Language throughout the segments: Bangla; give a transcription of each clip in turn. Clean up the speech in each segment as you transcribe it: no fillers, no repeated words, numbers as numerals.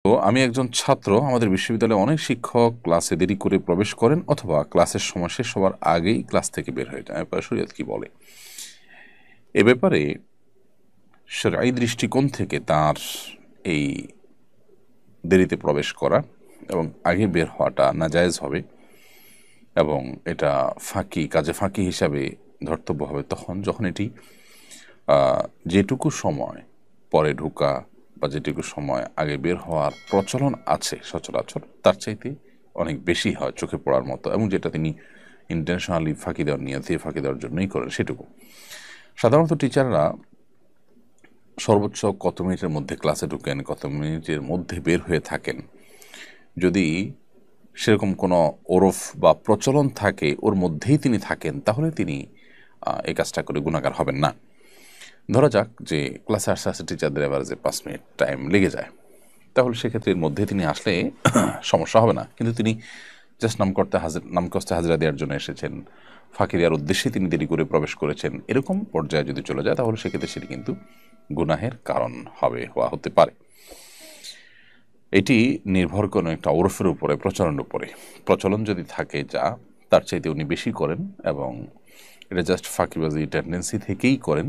তো আমি একজন ছাত্র, আমাদের বিশ্ববিদ্যালয়ে অনেক শিক্ষক ক্লাসে দেরি করে প্রবেশ করেন অথবা ক্লাসের সময় শেষ হওয়ার আগেই ক্লাস থেকে বের হয়ে যায়। এরপরে শরীয়ত কি বলে এ ব্যাপারে? শরঈ দৃষ্টিকোণ থেকে তার এই দেরিতে প্রবেশ করা এবং আগে বের হওয়াটা নাজায়েজ হবে এবং এটা কাজে ফাঁকি হিসাবে ধর্তব্য হবে তখন যখন এটি যেটুকু সময় পরে ঢোকা বা যেটুকু সময় আগে বের হওয়ার প্রচলন আছে সচরাচর তার চাইতে অনেক বেশি হয় চোখে পড়ার মতো, এবং যেটা তিনি ইন্টেনশনালি ফাঁকি দেওয়ার নিয়তে ফাঁকি দেওয়ার জন্যই করেন সেটুকু। সাধারণত টিচাররা সর্বোচ্চ কত মিনিটের মধ্যে ক্লাসে ঢুকেন, কত মিনিটের মধ্যে বের হয়ে থাকেন, যদি সেরকম কোনো ওরফ বা প্রচলন থাকে ওর মধ্যেই তিনি থাকেন, তাহলে তিনি এই কাজটা করে গুণাগার হবেন না। ধরা যাক যে ক্লাসে আসতে আসতে টিচারদের অ্যাভারেজে 5 মিনিট টাইম লেগে যায়, তাহলে সেক্ষেত্রে এর মধ্যে তিনি আসলে সমস্যা হবে না। কিন্তু তিনি জাস্ট নামকস্তে হাজিরা দেওয়ার জন্য এসেছেন, ফাঁকি দেওয়ার উদ্দেশ্যে তিনি দেরি করে প্রবেশ করেছেন, এরকম পর্যায়ে যদি চলে যায় তাহলে সেক্ষেত্রে সেটি কিন্তু গুনাহের কারণ হতে পারে। এটি নির্ভর করে একটা ওরফের উপরে, প্রচলনের উপরে। প্রচলন যদি থাকে যা তার চাইতে উনি বেশি করেন এবং এটা জাস্ট ফাঁকিবাজি টেন্ডেন্সি থেকেই করেন,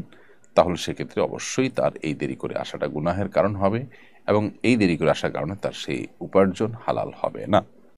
তাহলে সেক্ষেত্রে অবশ্যই তার এই দেরি করে আসাটা গুনাহের কারণ হবে এবং এই দেরি করে আসার কারণে তার সেই উপার্জন হালাল হবে না।